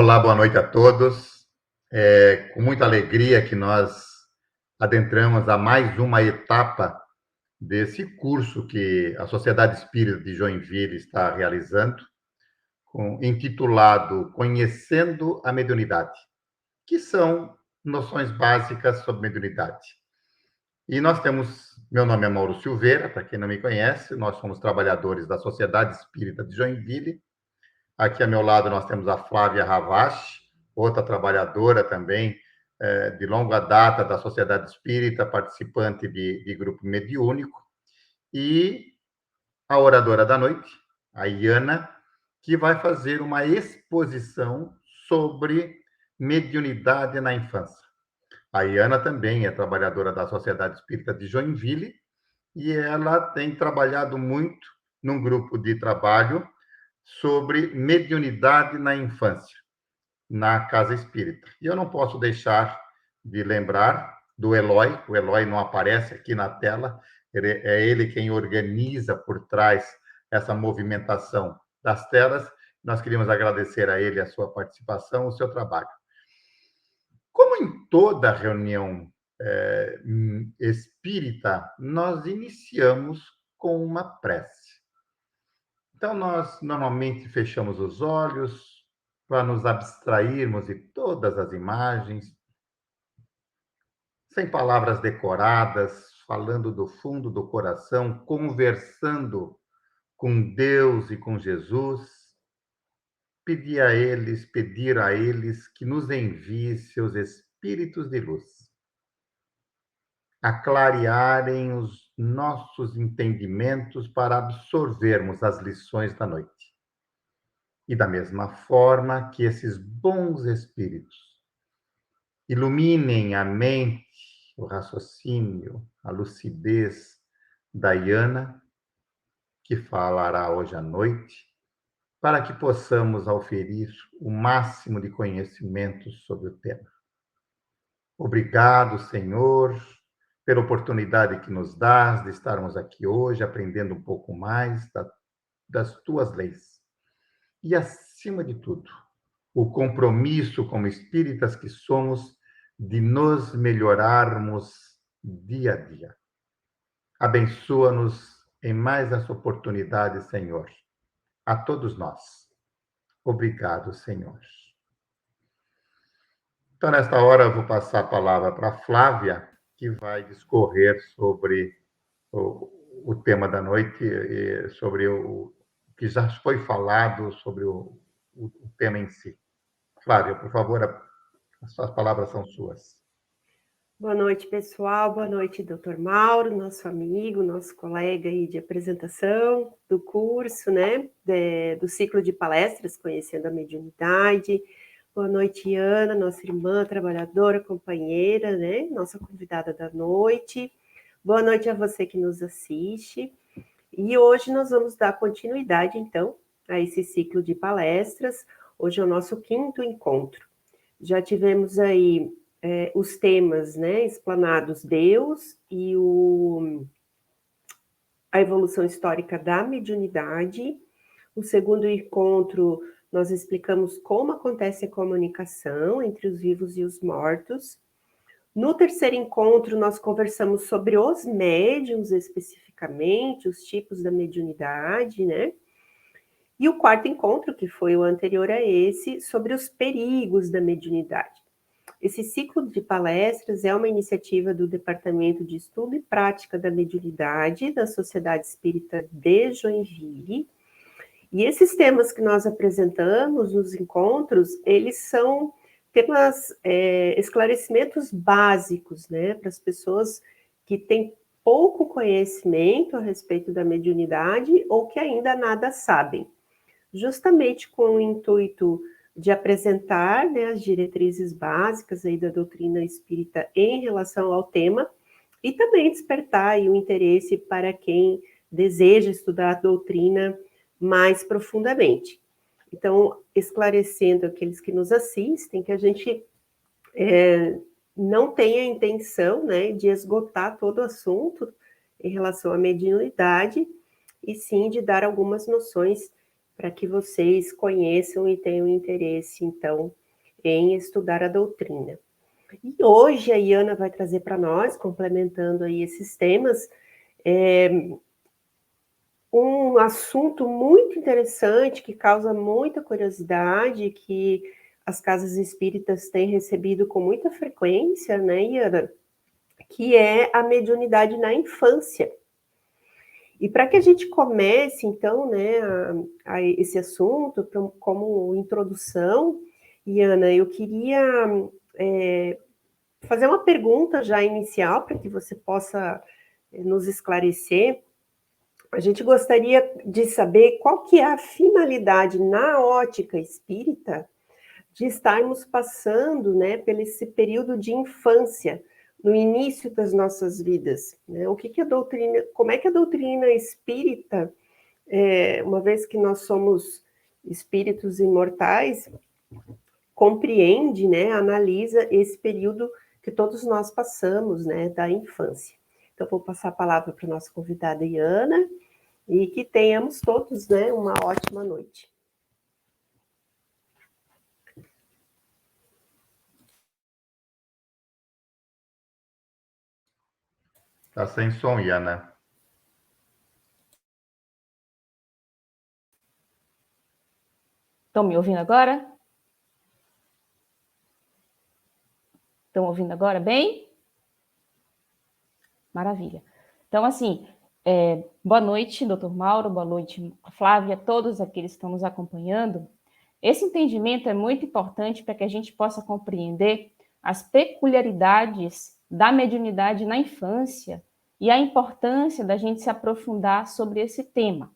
Olá, boa noite a todos. É com muita alegria que nós adentramos a mais uma etapa desse curso que a Sociedade Espírita de Joinville está realizando, intitulado Conhecendo a Mediunidade, que são noções básicas sobre mediunidade. E nós temos, meu nome é Mauro Silveira, para quem não me conhece, nós somos trabalhadores da Sociedade Espírita de Joinville. Aqui ao meu lado nós temos a Flávia Ravache, outra trabalhadora também de longa data da Sociedade Espírita, participante de grupo mediúnico, e a oradora da noite, a Iana, que vai fazer uma exposição sobre mediunidade na infância. A Iana também é trabalhadora da Sociedade Espírita de Joinville e ela tem trabalhado muito num grupo de trabalho sobre mediunidade na infância, na Casa Espírita. E eu não posso deixar de lembrar do Eloy. O Eloy não aparece aqui na tela, é ele quem organiza por trás essa movimentação das telas. Nós queríamos agradecer a ele a sua participação, o seu trabalho. Como em toda reunião espírita, nós iniciamos com uma prece. Então, nós normalmente fechamos os olhos para nos abstrairmos de todas as imagens, sem palavras decoradas, falando do fundo do coração, conversando com Deus e com Jesus, pedir a eles que nos envie seus espíritos de luz, a clarearem os nossos entendimentos para absorvermos as lições da noite. E da mesma forma que esses bons espíritos iluminem a mente, o raciocínio, a lucidez da Iana, que falará hoje à noite, para que possamos auferir o máximo de conhecimento sobre o tema. Obrigado, Senhor, pela oportunidade que nos dás de estarmos aqui hoje, aprendendo um pouco mais das tuas leis. E, acima de tudo, o compromisso como espíritas que somos de nos melhorarmos dia a dia. Abençoa-nos em mais essa oportunidade, Senhor, a todos nós. Obrigado, Senhor. Então, nesta hora, eu vou passar a palavra para a Flávia, que vai discorrer sobre o tema da noite, sobre o que já foi falado sobre o tema em si. Flávia, por favor, as suas palavras são suas. Boa noite, pessoal. Boa noite, doutor Mauro, nosso amigo, nosso colega aí de apresentação do curso, né, do ciclo de palestras Conhecendo a Mediunidade. Boa noite, Ana, nossa irmã, trabalhadora, companheira, né, nossa convidada da noite. Boa noite a você que nos assiste. E hoje nós vamos dar continuidade, então, a esse ciclo de palestras. Hoje é o nosso 5º encontro. Já tivemos aí os temas, né, explanados, Deus e a evolução histórica da mediunidade. O 2º encontro, nós explicamos como acontece a comunicação entre os vivos e os mortos. No 3º encontro, nós conversamos sobre os médiuns especificamente, os tipos da mediunidade, né? E o 4º encontro, que foi o anterior a esse, sobre os perigos da mediunidade. Esse ciclo de palestras é uma iniciativa do Departamento de Estudo e Prática da Mediunidade da Sociedade Espírita de Joinville. E esses temas que nós apresentamos nos encontros, eles são temas, esclarecimentos básicos, né, para as pessoas que têm pouco conhecimento a respeito da mediunidade ou que ainda nada sabem, justamente com o intuito de apresentar, né, as diretrizes básicas aí da doutrina espírita em relação ao tema e também despertar aí o interesse para quem deseja estudar a doutrina mais profundamente. Então, esclarecendo aqueles que nos assistem, que a gente não tem a intenção, né, de esgotar todo o assunto em relação à mediunidade, e sim de dar algumas noções para que vocês conheçam e tenham interesse, então, em estudar a doutrina. E hoje a Iana vai trazer para nós, complementando aí esses temas, um assunto muito interessante que causa muita curiosidade, que as casas espíritas têm recebido com muita frequência, né, Iana? Que é a mediunidade na infância. E para que a gente comece, então, né, a esse assunto, como introdução, Iana, eu queria fazer uma pergunta já inicial para que você possa nos esclarecer. A gente gostaria de saber qual que é a finalidade na ótica espírita de estarmos passando, né, pelo esse período de infância, no início das nossas vidas, né? O que a doutrina, como é que a doutrina espírita, uma vez que nós somos espíritos imortais, compreende, né, analisa esse período que todos nós passamos, né, da infância. Então, vou passar a palavra para a nossa convidada Iana, e que tenhamos todos, né, uma ótima noite. Está sem som, Iana. Estão me ouvindo agora? Estão ouvindo agora bem? Maravilha. Então, assim, boa noite, doutor Mauro, boa noite, Flávia, todos aqueles que estão nos acompanhando. Esse entendimento é muito importante para que a gente possa compreender as peculiaridades da mediunidade na infância e a importância da gente se aprofundar sobre esse tema.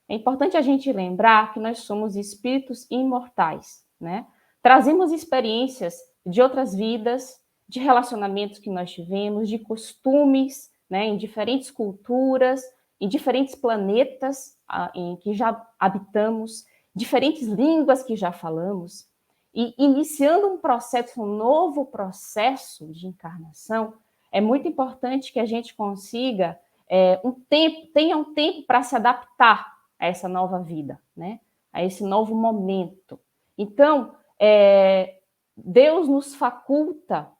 É importante a gente lembrar que nós somos espíritos imortais, né? Trazemos experiências de outras vidas, de relacionamentos que nós tivemos, de costumes, né, em diferentes culturas, em diferentes planetas em que já habitamos, diferentes línguas que já falamos, e iniciando um novo processo de encarnação, é muito importante que a gente consiga tenha um tempo para se adaptar a essa nova vida, né? A esse novo momento. Então, Deus nos faculta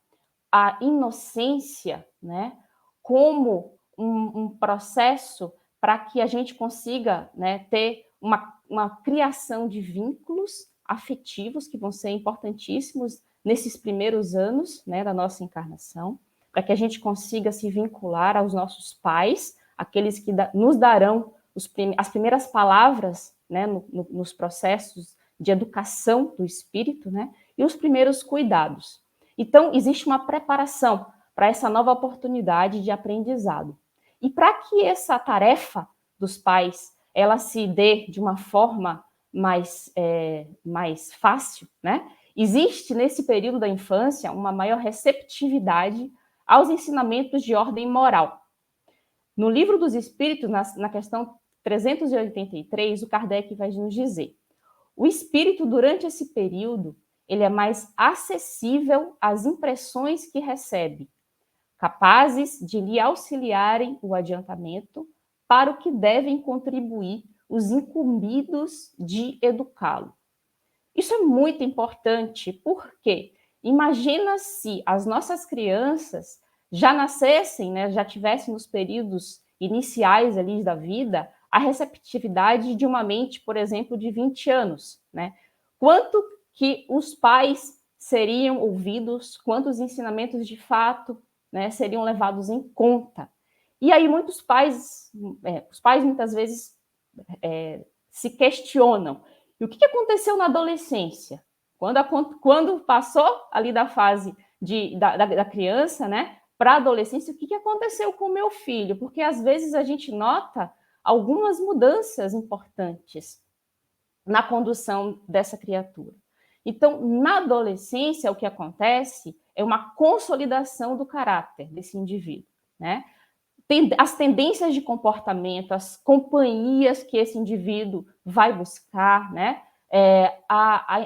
a inocência, né, como um processo para que a gente consiga, né, ter uma criação de vínculos afetivos que vão ser importantíssimos nesses primeiros anos, né, da nossa encarnação, para que a gente consiga se vincular aos nossos pais, aqueles que nos darão as primeiras palavras, né, nos processos de educação do espírito, né, e os primeiros cuidados. Então, existe uma preparação para essa nova oportunidade de aprendizado. E para que essa tarefa dos pais ela se dê de uma forma mais fácil, né, existe nesse período da infância uma maior receptividade aos ensinamentos de ordem moral. No Livro dos Espíritos, na questão 383, o Kardec vai nos dizer: o espírito, durante esse período, ele é mais acessível às impressões que recebe, capazes de lhe auxiliarem o adiantamento para o que devem contribuir os incumbidos de educá-lo. Isso é muito importante, porque imagina se as nossas crianças já nascessem, né, já tivessem nos períodos iniciais ali da vida a receptividade de uma mente, por exemplo, de 20 anos, né? Quanto que os pais seriam ouvidos, quantos ensinamentos de fato, né, seriam levados em conta. E aí muitos pais, os pais muitas vezes se questionam: e o que aconteceu na adolescência? Quando passou ali da fase da criança, né, para a adolescência, o que aconteceu com o meu filho? Porque às vezes a gente nota algumas mudanças importantes na condução dessa criatura. Então, na adolescência, o que acontece é uma consolidação do caráter desse indivíduo, né? As tendências de comportamento, as companhias que esse indivíduo vai buscar, né?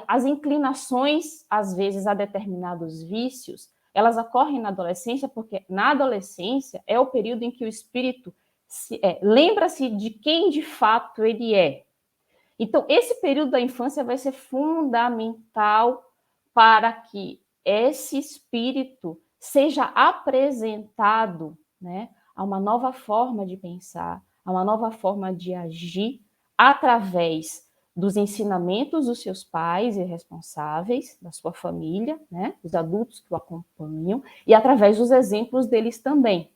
As inclinações, às vezes, a determinados vícios, elas ocorrem na adolescência, porque na adolescência é o período em que o espírito lembra-se de quem de fato ele é. Então, esse período da infância vai ser fundamental para que esse espírito seja apresentado, né, a uma nova forma de pensar, a uma nova forma de agir, através dos ensinamentos dos seus pais e responsáveis, da sua família, né, os adultos que o acompanham, e através dos exemplos deles também.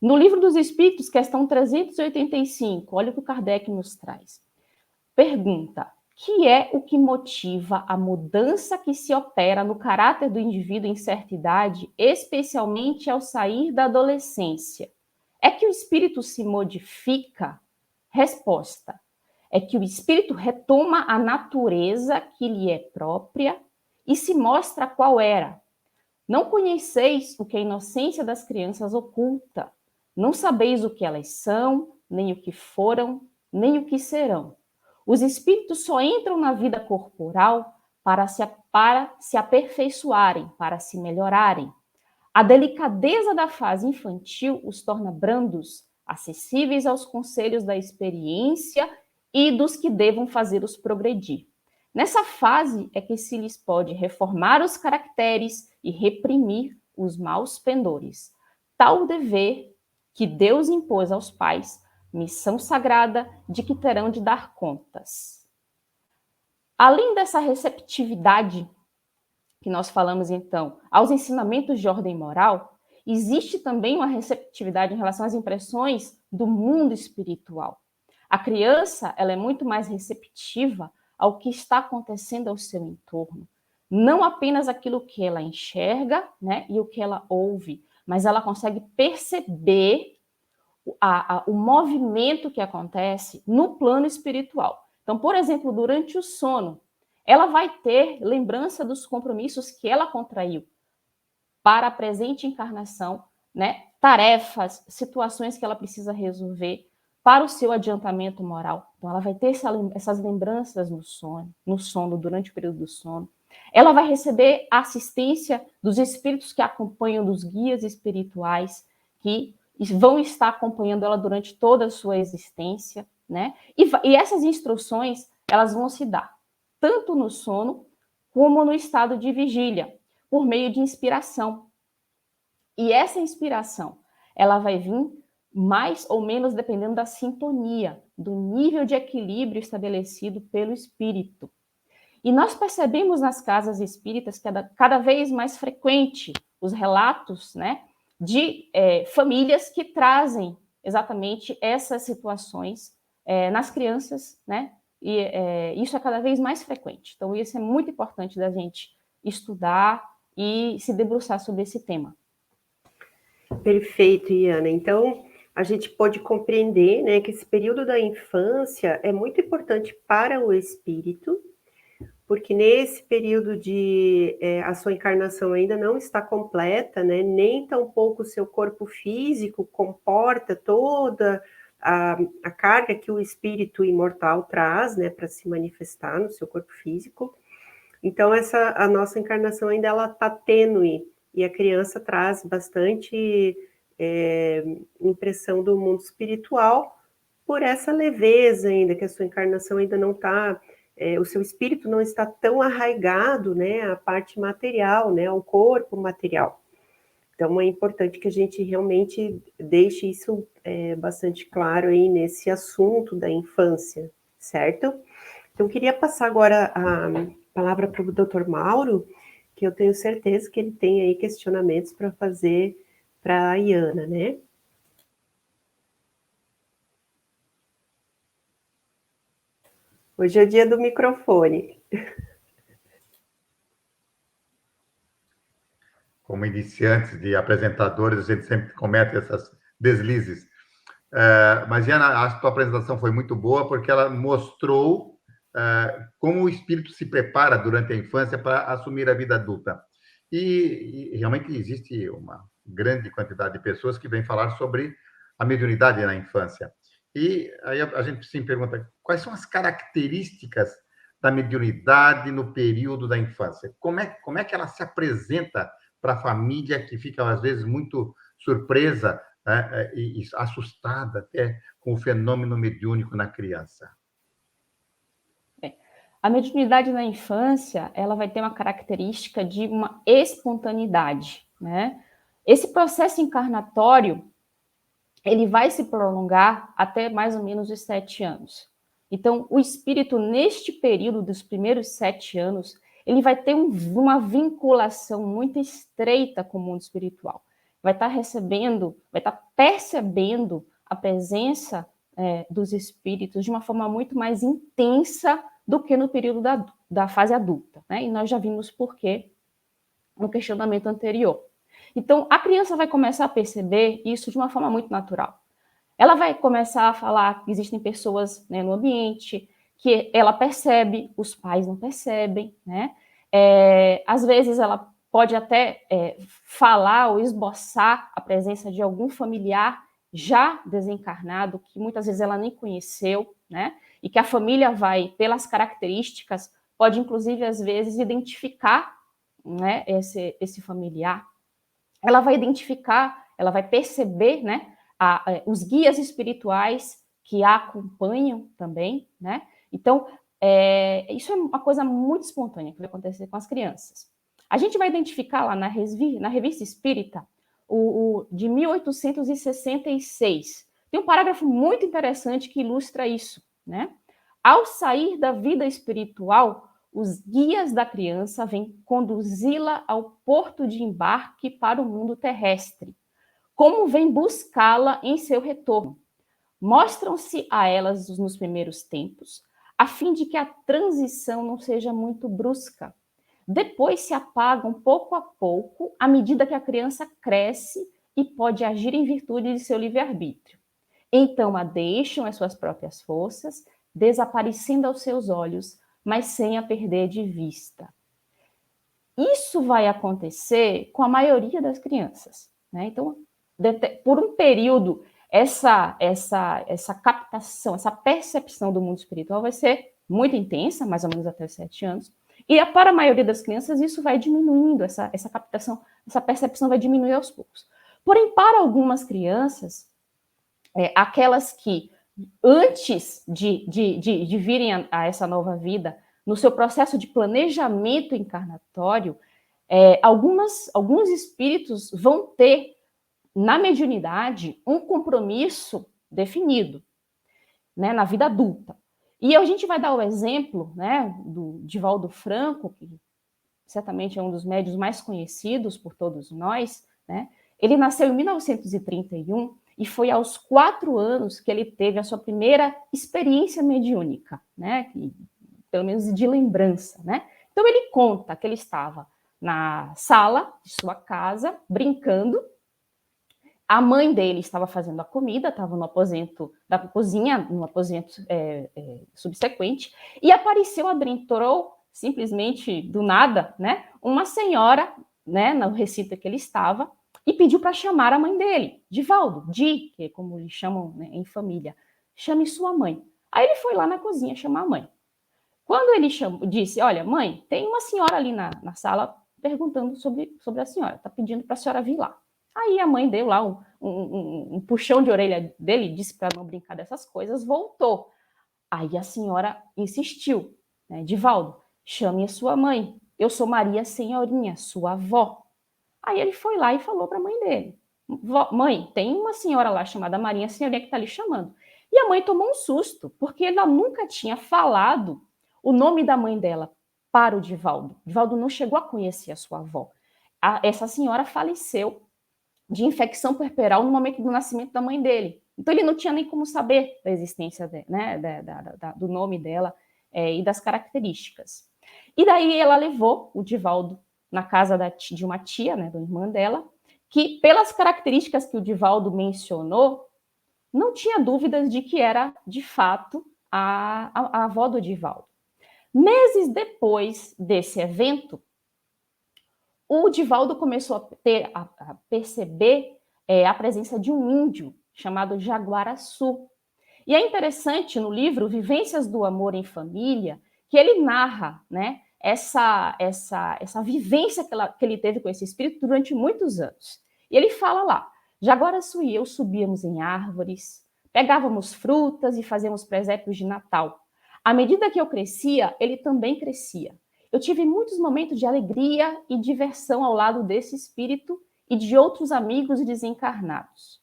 No Livro dos Espíritos, questão 385, olha o que o Kardec nos traz. Pergunta: que é o que motiva a mudança que se opera no caráter do indivíduo em certa idade, especialmente ao sair da adolescência? É que o espírito se modifica? Resposta: é que o espírito retoma a natureza que lhe é própria e se mostra qual era. Não conheceis o que a inocência das crianças oculta. Não sabeis o que elas são, nem o que foram, nem o que serão. Os espíritos só entram na vida corporal para se aperfeiçoarem, para se melhorarem. A delicadeza da fase infantil os torna brandos, acessíveis aos conselhos da experiência e dos que devam fazê-los progredir. Nessa fase é que se lhes pode reformar os caracteres e reprimir os maus pendores. Tal dever que Deus impôs aos pais, missão sagrada de que terão de dar contas. Além dessa receptividade que nós falamos, então, aos ensinamentos de ordem moral, existe também uma receptividade em relação às impressões do mundo espiritual. A criança, ela é muito mais receptiva ao que está acontecendo ao seu entorno. Não apenas aquilo que ela enxerga, né, e o que ela ouve, mas ela consegue perceber o movimento que acontece no plano espiritual. Então, por exemplo, durante o sono, ela vai ter lembrança dos compromissos que ela contraiu para a presente encarnação, né? Tarefas, situações que ela precisa resolver para o seu adiantamento moral. Então, ela vai ter essas lembranças no sono, durante o período do sono. Ela vai receber a assistência dos espíritos que acompanham, dos guias espirituais, que vão estar acompanhando ela durante toda a sua existência, né? E essas instruções, elas vão se dar tanto no sono como no estado de vigília, por meio de inspiração. E essa inspiração, ela vai vir mais ou menos dependendo da sintonia, do nível de equilíbrio estabelecido pelo espírito. E nós percebemos nas casas espíritas que é cada vez mais frequente os relatos, né, de famílias que trazem exatamente essas situações nas crianças, né, e isso é cada vez mais frequente. Então, isso é muito importante da gente estudar e se debruçar sobre esse tema. Perfeito, Iana. Então, a gente pode compreender, né, que esse período da infância é muito importante para o espírito, porque nesse período de a sua encarnação ainda não está completa, né, nem tampouco o seu corpo físico comporta toda a carga que o espírito imortal traz, né, para se manifestar no seu corpo físico. Então, a nossa encarnação ainda ela está tênue, e a criança traz bastante impressão do mundo espiritual por essa leveza ainda, que a sua encarnação ainda não está, o seu espírito não está tão arraigado, né, à parte material, né, ao corpo material. Então, é importante que a gente realmente deixe isso bastante claro aí nesse assunto da infância, certo? Então, eu queria passar agora a palavra para o Dr. Mauro, que eu tenho certeza que ele tem aí questionamentos para fazer para a Iana, né? Hoje é o dia do microfone. Como iniciantes de apresentadores, a gente sempre comete essas deslizes. Mas, Diana, a tua apresentação foi muito boa porque ela mostrou como o espírito se prepara durante a infância para assumir a vida adulta. E realmente existe uma grande quantidade de pessoas que vêm falar sobre a mediunidade na infância. E aí a gente se pergunta, quais são as características da mediunidade no período da infância? Como é que ela se apresenta para a família que fica, às vezes, muito surpresa, né, e assustada até com o fenômeno mediúnico na criança? A mediunidade na infância, ela vai ter uma característica de uma espontaneidade, né? Esse processo encarnatório, ele vai se prolongar até mais ou menos os 7 anos. Então, o espírito, neste período dos primeiros 7 anos, ele vai ter uma vinculação muito estreita com o mundo espiritual. Vai estar recebendo, vai estar percebendo a presença dos espíritos de uma forma muito mais intensa do que no período da fase adulta, né? E nós já vimos por quê no questionamento anterior. Então, a criança vai começar a perceber isso de uma forma muito natural. Ela vai começar a falar que existem pessoas, né, no ambiente, que ela percebe, os pais não percebem, né? Às vezes ela pode até falar ou esboçar a presença de algum familiar já desencarnado, que muitas vezes ela nem conheceu, né? E que a família vai, pelas características, pode inclusive às vezes identificar, né, esse familiar. Ela vai identificar, ela vai perceber, né, os guias espirituais que a acompanham também, né? Então, isso é uma coisa muito espontânea que vai acontecer com as crianças. A gente vai identificar lá na Revista Espírita, de 1866. Tem um parágrafo muito interessante que ilustra isso, né? Ao sair da vida espiritual, os guias da criança vêm conduzi-la ao porto de embarque para o mundo terrestre. Como vem buscá-la em seu retorno? Mostram-se a elas nos primeiros tempos, a fim de que a transição não seja muito brusca. Depois se apagam pouco a pouco, à medida que a criança cresce e pode agir em virtude de seu livre-arbítrio. Então a deixam às suas próprias forças, desaparecendo aos seus olhos, mas sem a perder de vista. Isso vai acontecer com a maioria das crianças, né? Então, por um período, essa captação, essa percepção do mundo espiritual vai ser muito intensa, mais ou menos até os 7 anos, e para a maioria das crianças isso vai diminuindo, essa captação, essa percepção vai diminuir aos poucos. Porém, para algumas crianças, aquelas que antes de virem a essa nova vida, no seu processo de planejamento encarnatório, alguns espíritos vão ter, na mediunidade, um compromisso definido, né, na vida adulta. E a gente vai dar o exemplo, né, do Divaldo Franco, que certamente é um dos médiuns mais conhecidos por todos nós, né? Ele nasceu em 1931 e foi aos 4 anos que ele teve a sua primeira experiência mediúnica, né? Pelo menos de lembrança, né? Então ele conta que ele estava na sala de sua casa, brincando. A mãe dele estava fazendo a comida, estava no aposento da cozinha, no aposento subsequente, e entrou simplesmente do nada, né? Uma senhora, né, no recinto que ele estava, e pediu para chamar a mãe dele, Divaldo, que é como eles chamam, né, em família, chame sua mãe. Aí ele foi lá na cozinha chamar a mãe. Quando ele disse, olha, mãe, tem uma senhora ali na sala perguntando sobre a senhora, está pedindo para a senhora vir lá. Aí a mãe deu lá um puxão de orelha dele, disse para não brincar dessas coisas, voltou. Aí a senhora insistiu, né, Divaldo, chame a sua mãe, eu sou Maria Senhorinha, sua avó. Aí ele foi lá e falou para a mãe dele, mãe, tem uma senhora lá chamada Maria Senhorinha que está lhe chamando. E a mãe tomou um susto, porque ela nunca tinha falado o nome da mãe dela para o Divaldo. Divaldo não chegou a conhecer a sua avó. Essa senhora faleceu de infecção puerperal no momento do nascimento da mãe dele. Então ele não tinha nem como saber da existência né, do nome dela e das características. E daí ela levou o Divaldo na casa de uma tia, né, da irmã dela, que pelas características que o Divaldo mencionou, não tinha dúvidas de que era, de fato, a avó do Divaldo. Meses depois desse evento, o Divaldo começou a perceber a presença de um índio chamado Jaguaraçu. E é interessante no livro Vivências do Amor em Família que ele narra, né, essa vivência que ele teve com esse espírito durante muitos anos. E ele fala lá, Jaguaraçu e eu subíamos em árvores, pegávamos frutas e fazíamos presépios de Natal. À medida que eu crescia, ele também crescia. Eu tive muitos momentos de alegria e diversão ao lado desse espírito e de outros amigos desencarnados.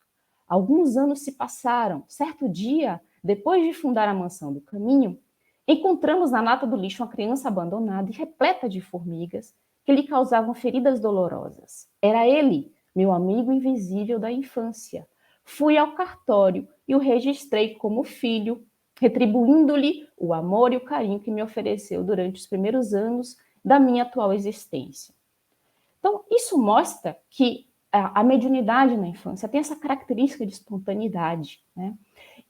Alguns anos se passaram. Certo dia, depois de fundar a Mansão do Caminho, encontramos na lata do lixo uma criança abandonada e repleta de formigas que lhe causavam feridas dolorosas. Era ele, meu amigo invisível da infância. Fui ao cartório e o registrei como filho, retribuindo-lhe o amor e o carinho que me ofereceu durante os primeiros anos da minha atual existência. Então, isso mostra que a mediunidade na infância tem essa característica de espontaneidade, né?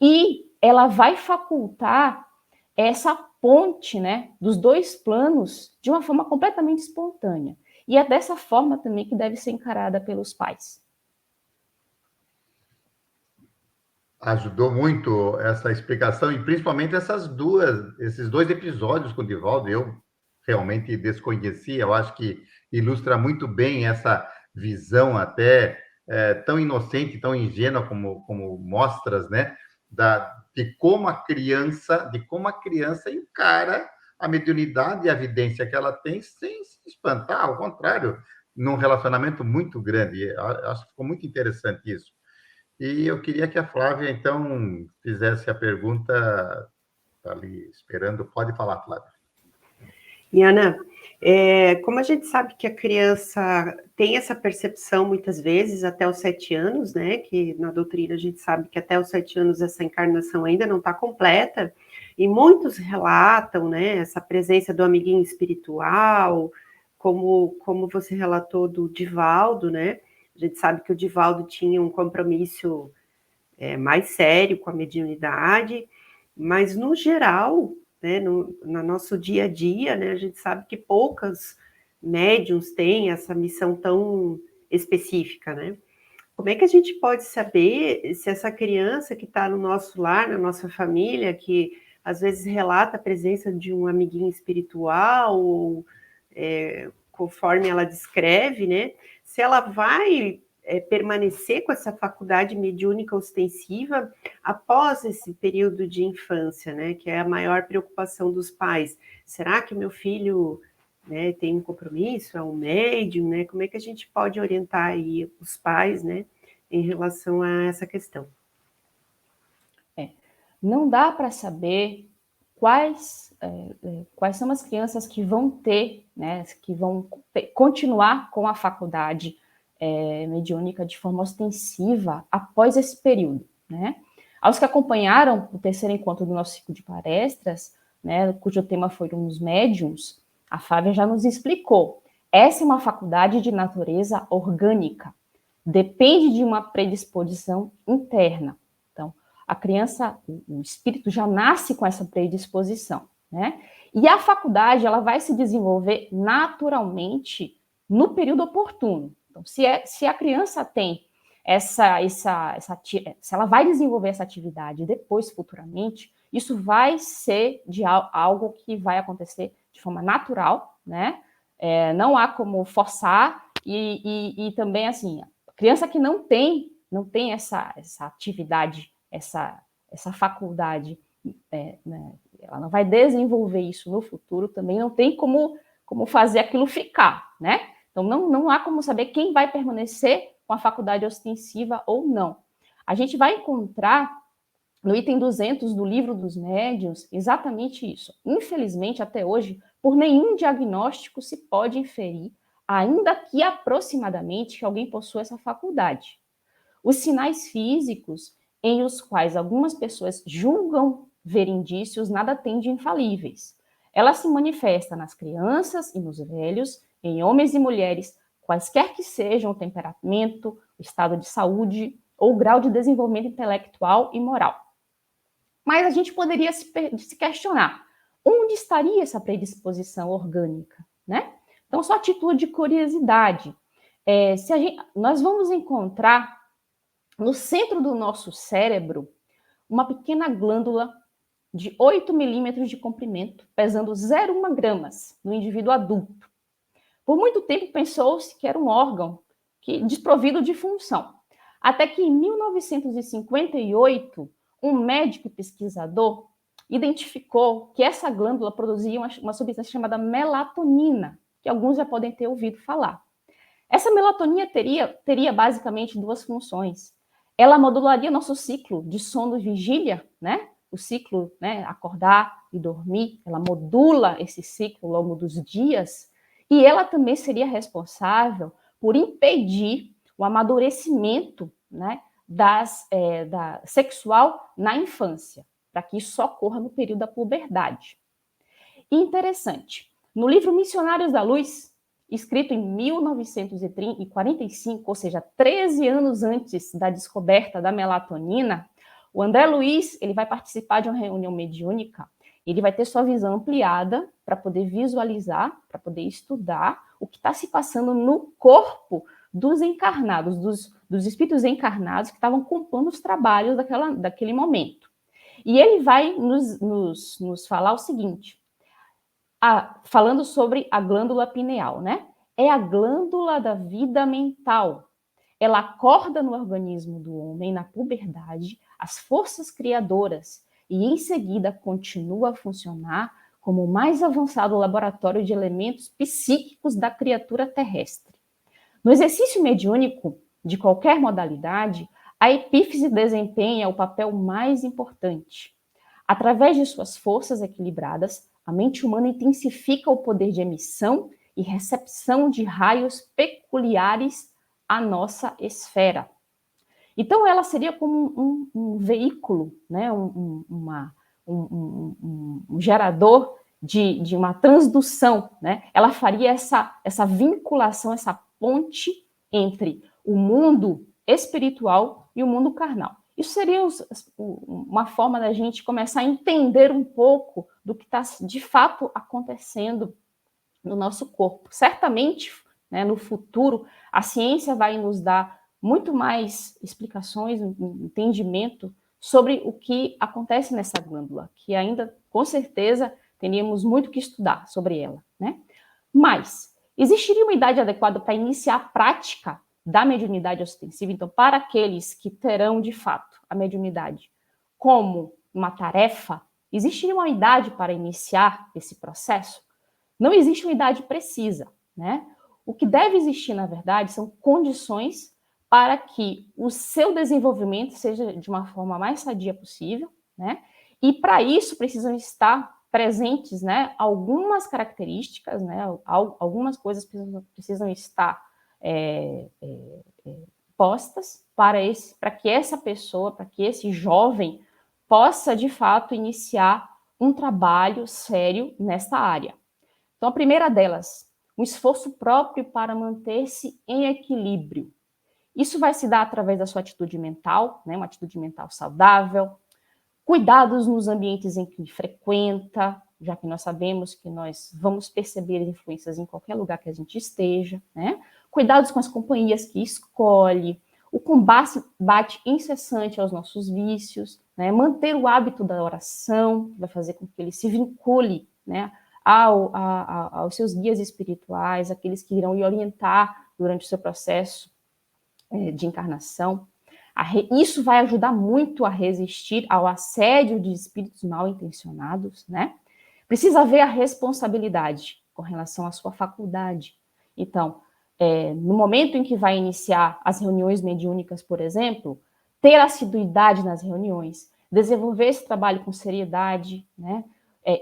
E ela vai facultar essa ponte, né, dos dois planos de uma forma completamente espontânea. E é dessa forma também que deve ser encarada pelos pais. Ajudou muito essa explicação e principalmente esses dois episódios com o Divaldo, eu realmente desconhecia, eu acho que ilustra muito bem essa visão até tão inocente, tão ingênua como mostras, né, de como a criança encara a mediunidade e a evidência que ela tem sem se espantar, ao contrário, num relacionamento muito grande. Eu acho que ficou muito interessante isso. E eu queria que a Flávia, então, fizesse a pergunta, está ali esperando. Pode falar, Flávia. E, Ana, como a gente sabe que a criança tem essa percepção muitas vezes até os 7 anos, né? Que na doutrina a gente sabe que até os 7 anos essa encarnação ainda não está completa, e muitos relatam, né? Essa presença do amiguinho espiritual, como você relatou do Divaldo, né? A gente sabe que o Divaldo tinha um compromisso mais sério com a mediunidade, mas no geral, né, no nosso dia a dia, né, a gente sabe que poucas médiums têm essa missão tão específica, né? Como é que a gente pode saber se essa criança que está no nosso lar, na nossa família, que às vezes relata a presença de um amiguinho espiritual, ou conforme ela descreve, né, se ela vai permanecer com essa faculdade mediúnica ostensiva após esse período de infância, né, que é a maior preocupação dos pais. Será que meu filho, né, tem um compromisso, é um médium, né? Como é que a gente pode orientar aí os pais, né, em relação a essa questão? Não dá para saber quais são as crianças que vão ter, né, que vão continuar com a faculdade mediúnica de forma ostensiva após esse período, né? Aos que acompanharam o terceiro encontro do nosso ciclo de palestras, né, cujo tema foi os médiums, a Flávia já nos explicou. Essa é uma faculdade de natureza orgânica, depende de uma predisposição interna. Então, a criança, o espírito já nasce com essa predisposição, né? E a faculdade, ela vai se desenvolver naturalmente no período oportuno. Então, se a criança tem se ela vai desenvolver essa atividade depois, futuramente, isso vai ser de algo que vai acontecer de forma natural, né? Não há como forçar e também, assim, a criança que não tem essa atividade, essa faculdade, né, ela não vai desenvolver isso no futuro, também não tem como fazer aquilo ficar, né? Então, não há como saber quem vai permanecer com a faculdade ostensiva ou não. A gente vai encontrar no item 200 do Livro dos Médiuns exatamente isso. Infelizmente, até hoje, por nenhum diagnóstico se pode inferir, ainda que aproximadamente, que alguém possua essa faculdade. Os sinais físicos em os quais algumas pessoas julgam ver indícios nada têm de infalíveis. Ela se manifesta nas crianças e nos velhos, em homens e mulheres, quaisquer que sejam o temperamento, o estado de saúde ou o grau de desenvolvimento intelectual e moral. Mas a gente poderia se questionar, onde estaria essa predisposição orgânica, né? Então, só a título de curiosidade, nós vamos encontrar no centro do nosso cérebro uma pequena glândula de 8 milímetros de comprimento, pesando 0,1 gramas no indivíduo adulto. Por muito tempo pensou-se que era um órgão desprovido de função. Até que em 1958, um médico e pesquisador, identificou que essa glândula produzia uma substância chamada melatonina, que alguns já podem ter ouvido falar. Essa melatonina teria basicamente duas funções. Ela modularia nosso ciclo de sono e vigília, né? O ciclo, né, acordar e dormir, ela modula esse ciclo ao longo dos dias, e ela também seria responsável por impedir o amadurecimento, né, da sexual na infância, para que isso só ocorra no período da puberdade. E interessante, no livro Missionários da Luz, escrito em 1945, ou seja, 13 anos antes da descoberta da melatonina, o André Luiz ele vai participar de uma reunião mediúnica, ele vai ter sua visão ampliada para poder visualizar, para poder estudar o que está se passando no corpo dos encarnados, dos espíritos encarnados que estavam compondo os trabalhos daquele momento. E ele vai nos falar o seguinte, falando sobre a glândula pineal, né? É a glândula da vida mental. Ela acorda no organismo do homem, na puberdade, as forças criadoras e, em seguida, continua a funcionar como o mais avançado laboratório de elementos psíquicos da criatura terrestre. No exercício mediúnico, de qualquer modalidade, a epífise desempenha o papel mais importante. Através de suas forças equilibradas, a mente humana intensifica o poder de emissão e recepção de raios peculiares à nossa esfera. Então, ela seria como um veículo, né? um gerador de uma transdução. Né? Ela faria essa vinculação, essa ponte entre o mundo espiritual e o mundo carnal. Isso seria uma forma da gente começar a entender um pouco do que está de fato acontecendo no nosso corpo. Certamente, né, no futuro, a ciência vai nos dar muito mais explicações, entendimento sobre o que acontece nessa glândula, que ainda, com certeza, teríamos muito que estudar sobre ela, né? Mas, existiria uma idade adequada para iniciar a prática da mediunidade ostensiva? Então, para aqueles que terão, de fato, a mediunidade como uma tarefa, existiria uma idade para iniciar esse processo? Não existe uma idade precisa, né? O que deve existir, na verdade, são condições para que o seu desenvolvimento seja de uma forma mais sadia possível, né? E para isso precisam estar presentes, né, algumas características, né, algumas coisas precisam estar postas para que essa pessoa, para que esse jovem possa, de fato, iniciar um trabalho sério nesta área. Então, a primeira delas, um esforço próprio para manter-se em equilíbrio. Isso vai se dar através da sua atitude mental, né, uma atitude mental saudável, cuidados nos ambientes em que frequenta, já que nós sabemos que nós vamos perceber influências em qualquer lugar que a gente esteja, né? Cuidados com as companhias que escolhe, o combate incessante aos nossos vícios, né? Manter o hábito da oração, vai fazer com que ele se vincule, né, aos seus guias espirituais, aqueles que irão lhe orientar durante o seu processo de encarnação. Isso vai ajudar muito a resistir ao assédio de espíritos mal intencionados, né? Precisa haver a responsabilidade com relação à sua faculdade. Então, no momento em que vai iniciar as reuniões mediúnicas, por exemplo, ter assiduidade nas reuniões, desenvolver esse trabalho com seriedade, né?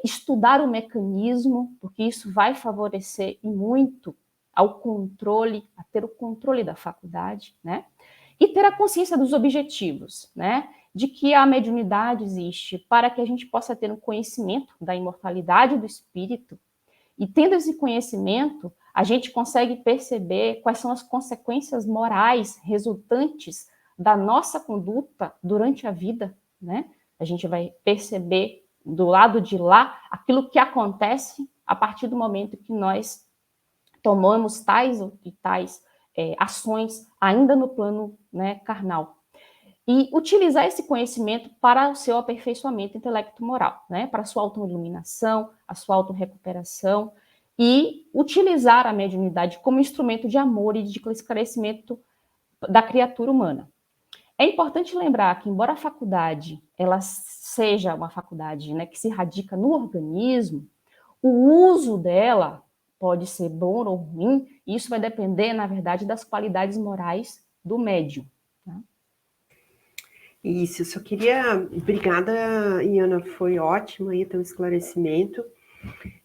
Estudar o mecanismo, porque isso vai favorecer muito ao controle, a ter o controle da faculdade, né? E ter a consciência dos objetivos, né? De que a mediunidade existe para que a gente possa ter um conhecimento da imortalidade do espírito. E tendo esse conhecimento, a gente consegue perceber quais são as consequências morais resultantes da nossa conduta durante a vida, né? A gente vai perceber do lado de lá aquilo que acontece a partir do momento que nós tomamos tais e tais ações ainda no plano, né, carnal. E utilizar esse conhecimento para o seu aperfeiçoamento intelecto-moral, né, para a sua autoiluminação, a sua autorrecuperação, e utilizar a mediunidade como instrumento de amor e de esclarecimento da criatura humana. É importante lembrar que, embora a faculdade ela seja uma faculdade, né, que se radica no organismo, o uso dela pode ser bom ou ruim, e isso vai depender, na verdade, das qualidades morais do médium. Tá? Isso, eu só queria... Obrigada, Iana, foi ótimo aí o teu esclarecimento.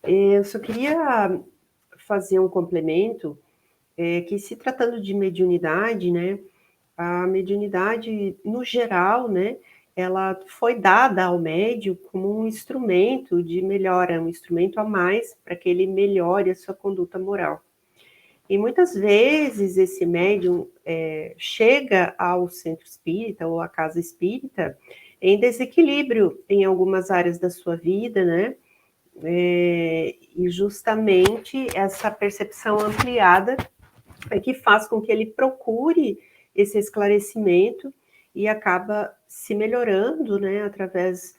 Eu só queria fazer um complemento, que se tratando de mediunidade, né, a mediunidade, no geral, né, ela foi dada ao médium como um instrumento de melhora, um instrumento a mais para que ele melhore a sua conduta moral. E muitas vezes esse médium chega ao centro espírita ou à casa espírita em desequilíbrio em algumas áreas da sua vida, né? E justamente essa percepção ampliada é que faz com que ele procure esse esclarecimento e acaba se melhorando, né, através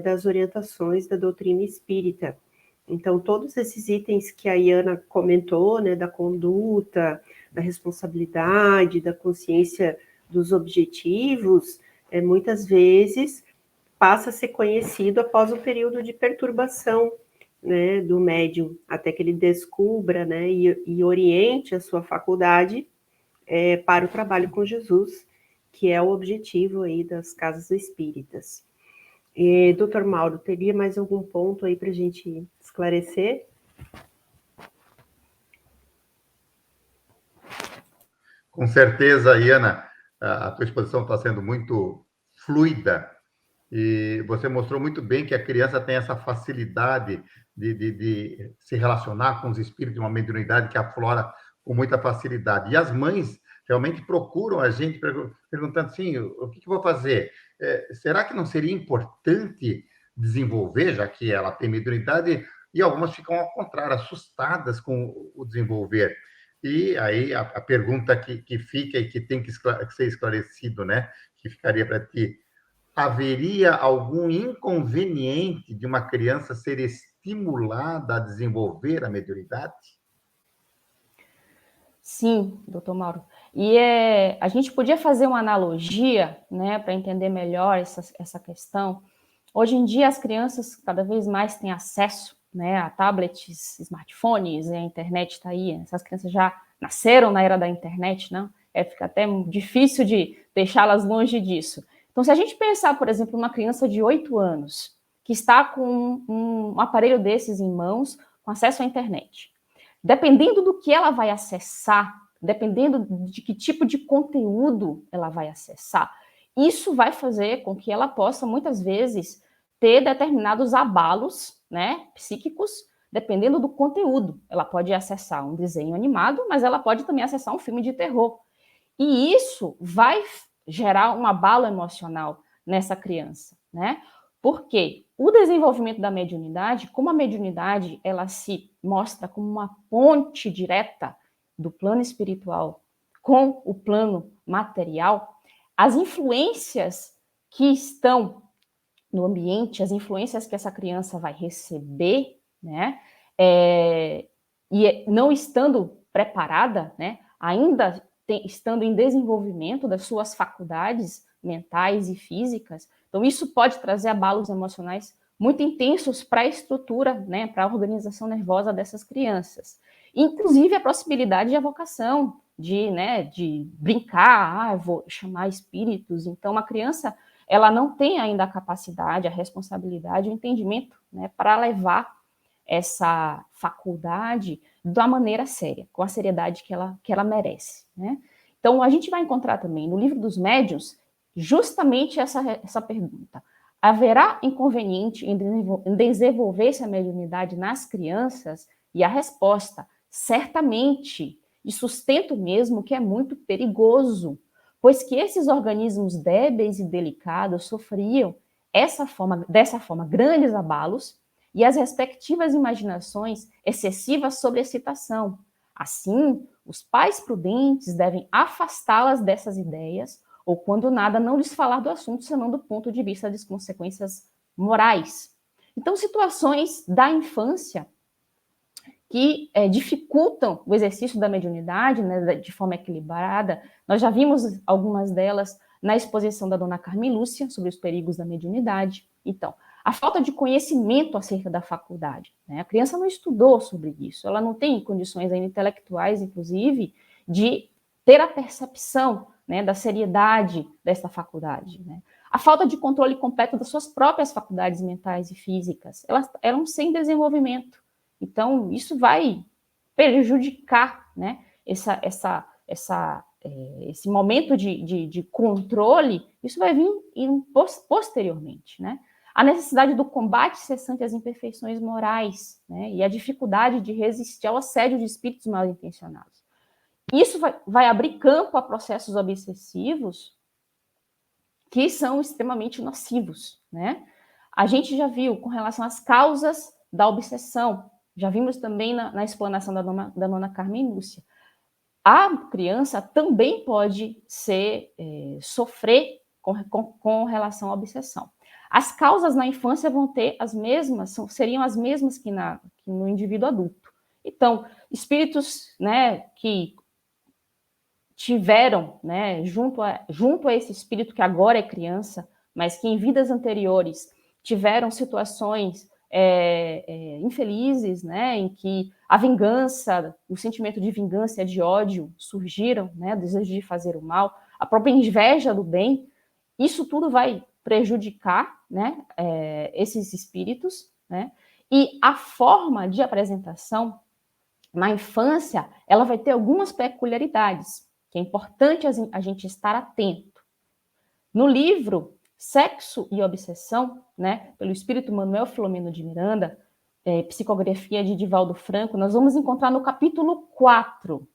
das orientações da doutrina espírita. Então, todos esses itens que a Iana comentou, né, da conduta, da responsabilidade, da consciência dos objetivos, muitas vezes passa a ser conhecido após um período de perturbação, né, do médium, até que ele descubra, né, e oriente a sua faculdade para o trabalho com Jesus, que é o objetivo aí das casas espíritas. Doutor Mauro, teria mais algum ponto aí para a gente esclarecer? Com certeza, Iana, a tua exposição está sendo muito fluida e você mostrou muito bem que a criança tem essa facilidade de se relacionar com os espíritos de uma mediunidade que aflora com muita facilidade. E as mães realmente procuram a gente perguntando assim, o que eu vou fazer? Será que não seria importante desenvolver, já que ela tem mediunidade? E algumas ficam ao contrário, assustadas com o desenvolver. E aí a pergunta que fica e que tem que ser esclarecido, né? Que ficaria para ti: haveria algum inconveniente de uma criança ser estimulada a desenvolver a mediunidade? Sim, doutor Mauro. E a gente podia fazer uma analogia, né, para entender melhor essa questão. Hoje em dia, as crianças cada vez mais têm acesso, né, a tablets, smartphones, a internet está aí. Essas crianças já nasceram na era da internet, não? Fica até difícil de deixá-las longe disso. Então, se a gente pensar, por exemplo, uma criança de 8 anos que está com um aparelho desses em mãos, com acesso à internet, dependendo do que ela vai acessar, dependendo de que tipo de conteúdo ela vai acessar, isso vai fazer com que ela possa, muitas vezes, ter determinados abalos, né, psíquicos, dependendo do conteúdo. Ela pode acessar um desenho animado, mas ela pode também acessar um filme de terror. E isso vai gerar um abalo emocional nessa criança, né? Porque o desenvolvimento da mediunidade, como a mediunidade ela se mostra como uma ponte direta do plano espiritual com o plano material, as influências que estão no ambiente, as influências que essa criança vai receber, né, e não estando preparada, né, ainda estando em desenvolvimento das suas faculdades mentais e físicas, então isso pode trazer abalos emocionais muito intensos para a estrutura, né, para a organização nervosa dessas crianças. Inclusive a possibilidade de evocação, de brincar, vou chamar espíritos. Então, uma criança, ela não tem ainda a capacidade, a responsabilidade, o entendimento, né, para levar essa faculdade da maneira séria, com a seriedade que ela merece, né? Então, a gente vai encontrar também no livro dos médiuns justamente essa pergunta: haverá inconveniente em desenvolver essa mediunidade nas crianças? E a resposta: certamente, e sustento mesmo que é muito perigoso, pois que esses organismos débeis e delicados sofriam dessa forma grandes abalos e as respectivas imaginações excessivas sobre excitação. Assim, os pais prudentes devem afastá-las dessas ideias, ou quando nada, não lhes falar do assunto, senão do ponto de vista das consequências morais. Então, situações da infância que dificultam o exercício da mediunidade, né, de forma equilibrada. Nós já vimos algumas delas na exposição da dona Carmen Lúcia sobre os perigos da mediunidade. Então, a falta de conhecimento acerca da faculdade, né? A criança não estudou sobre isso, ela não tem condições ainda intelectuais, inclusive, de ter a percepção, né, da seriedade desta faculdade, né? A falta de controle completo das suas próprias faculdades mentais e físicas, elas eram sem desenvolvimento. Então, isso vai prejudicar, né, esse momento de controle, isso vai vir posteriormente, né? A necessidade do combate cessante às imperfeições morais, né, e a dificuldade de resistir ao assédio de espíritos mal intencionados. Isso vai abrir campo a processos obsessivos que são extremamente nocivos, né? A gente já viu com relação às causas da obsessão, já vimos também na explanação da dona Carmen Lúcia. A criança também pode sofrer com relação à obsessão. As causas na infância vão ter as mesmas, seriam as mesmas que no indivíduo adulto. Então, espíritos, né, que tiveram, né, junto a esse espírito que agora é criança, mas que em vidas anteriores tiveram situações infelizes, né, em que a vingança, o sentimento de vingança e de ódio surgiram, né, o desejo de fazer o mal, a própria inveja do bem, isso tudo vai prejudicar, né, esses espíritos, né, e a forma de apresentação na infância, ela vai ter algumas peculiaridades, que é importante a gente estar atento. No livro Sexo e Obsessão, né, pelo espírito Manuel Filomeno de Miranda, psicografia de Divaldo Franco, nós vamos encontrar no capítulo 4.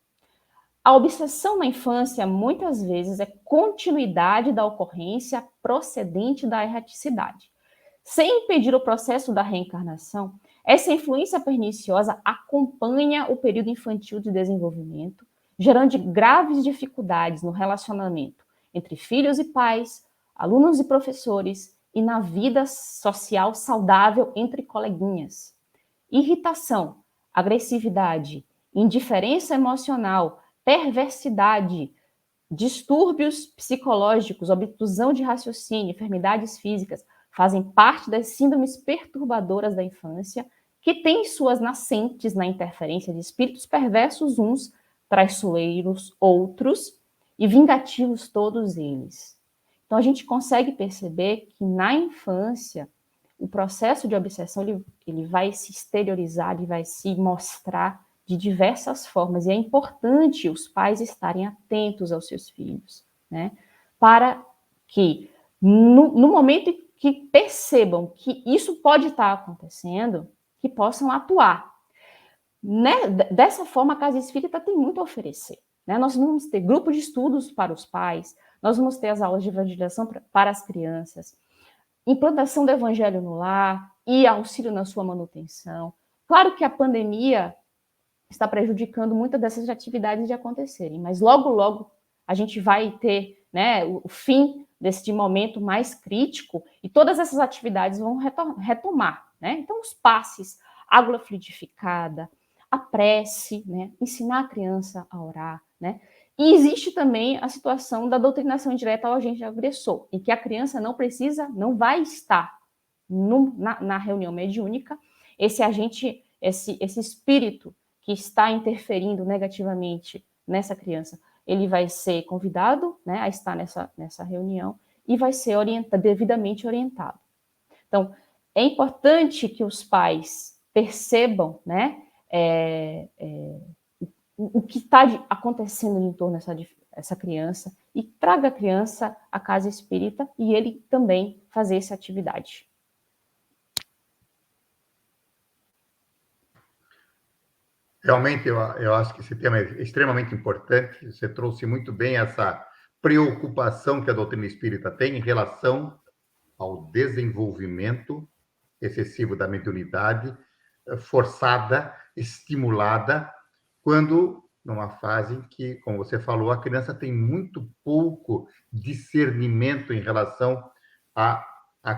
A obsessão na infância, muitas vezes, é continuidade da ocorrência procedente da erraticidade. Sem impedir o processo da reencarnação, essa influência perniciosa acompanha o período infantil de desenvolvimento, gerando graves dificuldades no relacionamento entre filhos e pais, alunos e professores, e na vida social saudável entre coleguinhas. Irritação, agressividade, indiferença emocional, perversidade, distúrbios psicológicos, obtusão de raciocínio, enfermidades físicas, fazem parte das síndromes perturbadoras da infância, que têm suas nascentes na interferência de espíritos perversos uns, traiçoeiros outros, e vingativos todos eles. Então, a gente consegue perceber que na infância, o processo de obsessão ele vai se exteriorizar, ele vai se mostrar de diversas formas, e é importante os pais estarem atentos aos seus filhos, né? Para que, no momento que percebam que isso pode estar acontecendo, que possam atuar. Né? Dessa forma, a Casa Espírita tem muito a oferecer, né? Nós vamos ter grupo de estudos para os pais, nós vamos ter as aulas de evangelização para as crianças, implantação do evangelho no lar e auxílio na sua manutenção. Claro que a pandemia está prejudicando muitas dessas atividades de acontecerem, mas logo, logo a gente vai ter, né, o fim desse momento mais crítico e todas essas atividades vão retomar, né? Então, os passes, água fluidificada, a prece, né, ensinar a criança a orar, né? E existe também a situação da doutrinação indireta ao agente agressor, em que a criança não vai estar na reunião mediúnica, esse agente, esse espírito que está interferindo negativamente nessa criança, ele vai ser convidado, né, a estar nessa reunião e vai ser devidamente orientado. Então, é importante que os pais percebam, né, o que está acontecendo em torno dessa criança e traga a criança à casa espírita e ele também fazer essa atividade. Realmente, eu acho que esse tema é extremamente importante. Você trouxe muito bem essa preocupação que a doutrina espírita tem em relação ao desenvolvimento excessivo da mediunidade, forçada, estimulada, quando numa fase em que, como você falou, a criança tem muito pouco discernimento em relação a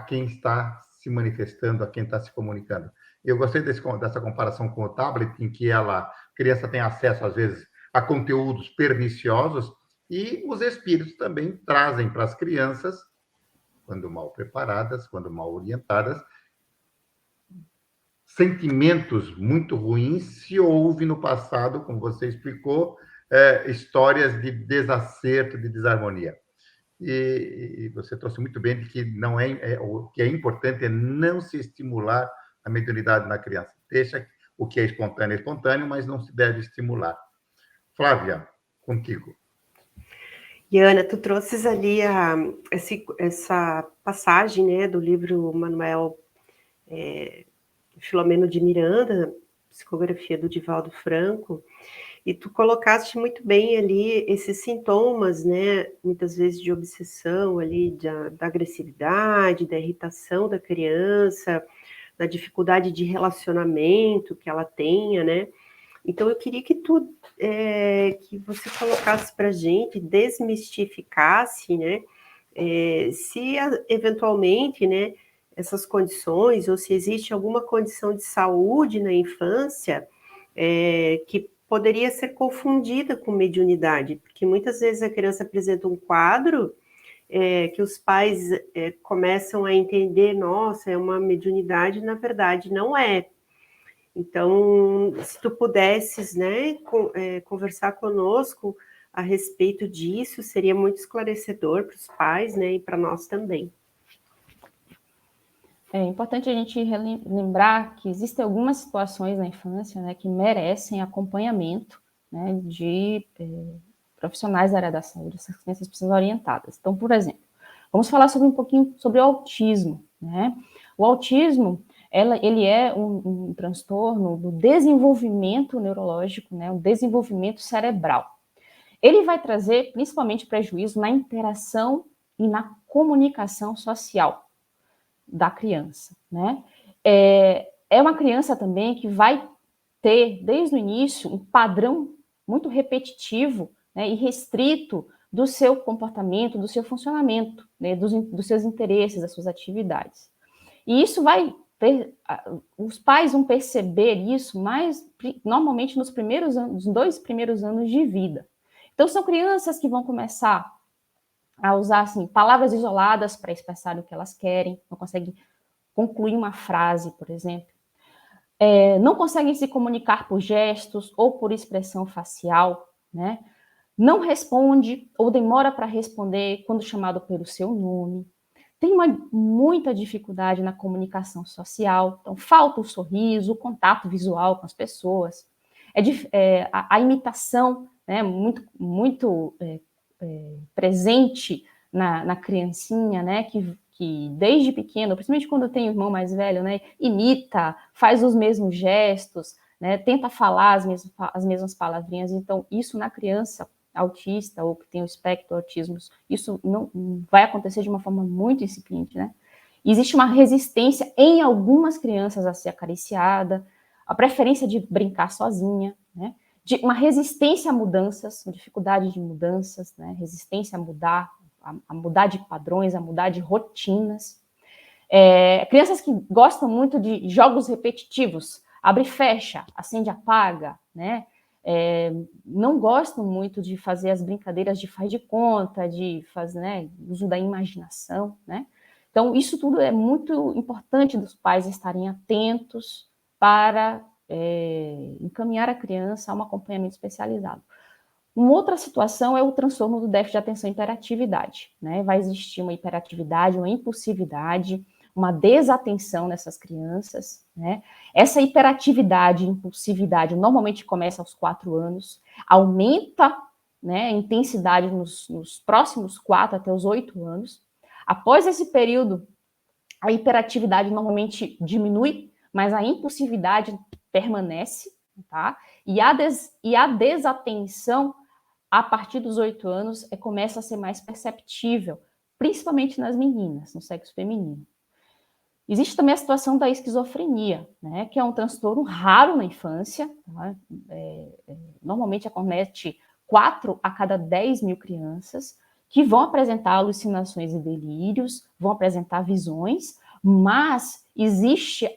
quem está se manifestando, a quem está se comunicando. Eu gostei dessa comparação com o tablet, em que a criança tem acesso, às vezes, a conteúdos perniciosos, E os espíritos também trazem para as crianças, quando mal preparadas, quando mal orientadas, sentimentos muito ruins se houve no passado, como você explicou, histórias de desacerto, de desarmonia. E você trouxe muito bem de que não o que é importante é não se estimular a mediunidade na criança. Deixa o que é espontâneo, mas não se deve estimular. Flávia, contigo. E Ana, tu trouxes ali essa passagem, né, do livro Manuel Filomeno de Miranda, psicografia do Divaldo Franco, e tu colocaste muito bem ali esses sintomas, né, muitas vezes de obsessão ali, da agressividade, da irritação da criança, da dificuldade de relacionamento que ela tenha, né? Então eu queria que você colocasse para a gente, desmistificasse, né, se eventualmente, né, essas condições, ou se existe alguma condição de saúde na infância que poderia ser confundida com mediunidade, porque muitas vezes a criança apresenta um quadro que os pais começam a entender, nossa, é uma mediunidade, na verdade não é. Então, se tu pudesses, né, conversar conosco a respeito disso, seria muito esclarecedor para os pais, né, e para nós também. É importante a gente lembrar que existem algumas situações na infância, né, que merecem acompanhamento, né, de profissionais da área da saúde. Essas crianças precisam ser orientadas. Então, por exemplo, vamos falar um pouquinho sobre o autismo, né? O autismo, ele é um transtorno do desenvolvimento neurológico, né, um desenvolvimento cerebral. Ele vai trazer principalmente prejuízo na interação e na comunicação social da criança, né? É uma criança também que vai ter, desde o início, um padrão muito repetitivo, né, e restrito do seu comportamento, do seu funcionamento, né, dos seus interesses, das suas atividades. E isso os pais vão perceber isso mais normalmente nos 2 primeiros anos de vida. Então são crianças que vão começar a usar assim palavras isoladas para expressar o que elas querem, não conseguem concluir uma frase, por exemplo. Não conseguem se comunicar por gestos ou por expressão facial, né? Não responde ou demora para responder quando chamado pelo seu nome. Tem muita dificuldade na comunicação social, então falta o sorriso, o contato visual com as pessoas. A imitação, né, muito presente na criancinha, né, que desde pequeno, principalmente quando tem o irmão mais velho, né, imita, faz os mesmos gestos, né, tenta falar as mesmas palavrinhas. Então, isso na criança autista ou que tem o espectro autismo, isso não vai acontecer de uma forma muito incipiente, né? Existe uma resistência em algumas crianças a ser acariciada, a preferência de brincar sozinha, né? De uma resistência a mudanças, uma dificuldade de mudanças, né? Resistência a mudar de padrões, a mudar de rotinas. Crianças que gostam muito de jogos repetitivos, abre e fecha, acende e apaga, né? Não gostam muito de fazer as brincadeiras de faz de conta, de fazer, né, uso da imaginação, né? Então, isso tudo é muito importante dos pais estarem atentos para encaminhar a criança a um acompanhamento especializado. Uma outra situação é o transtorno do déficit de atenção e hiperatividade, né? Vai existir uma hiperatividade, uma impulsividade, uma desatenção nessas crianças, né? Essa hiperatividade, impulsividade, normalmente começa aos 4 anos, aumenta, né, a intensidade nos próximos 4 até os 8 anos. Após esse período, a hiperatividade normalmente diminui, mas a impulsividade permanece, tá? E a desatenção, a partir dos 8 anos, começa a ser mais perceptível, principalmente nas meninas, no sexo feminino. Existe também a situação da esquizofrenia, né, que é um transtorno raro na infância, tá? Normalmente acomete 4 a cada 10 mil crianças, que vão apresentar alucinações e delírios, vão apresentar visões, mas existe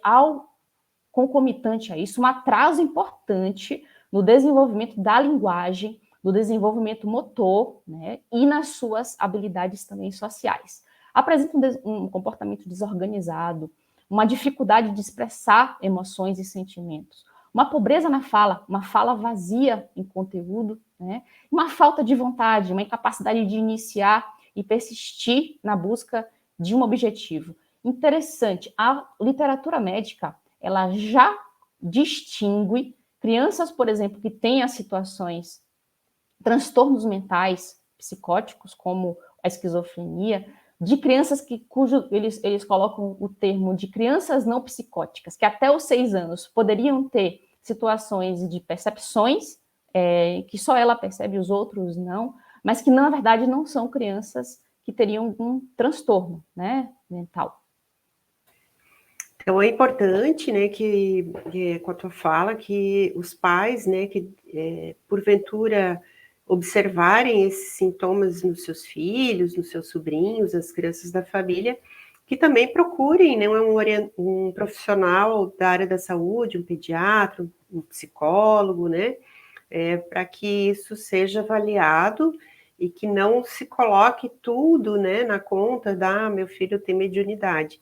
concomitante a isso um atraso importante no desenvolvimento da linguagem, no desenvolvimento motor, né, e nas suas habilidades também sociais. Apresenta um comportamento desorganizado, uma dificuldade de expressar emoções e sentimentos, uma pobreza na fala, uma fala vazia em conteúdo, né, uma falta de vontade, uma incapacidade de iniciar e persistir na busca de um objetivo. Interessante, a literatura médica, ela já distingue crianças, por exemplo, que têm as situações, transtornos mentais psicóticos, como a esquizofrenia, de crianças eles colocam o termo de crianças não psicóticas, que até os 6 anos poderiam ter situações de percepções, que só ela percebe, os outros não, mas que, na verdade, não são crianças que teriam algum transtorno, né, mental. Então, é importante, né, que com a tua fala, que os pais, né, que porventura observarem esses sintomas nos seus filhos, nos seus sobrinhos, as crianças da família, que também procurem, né, um profissional da área da saúde, um pediatra, um psicólogo, né, para que isso seja avaliado e que não se coloque tudo, né, na conta da meu filho tem mediunidade.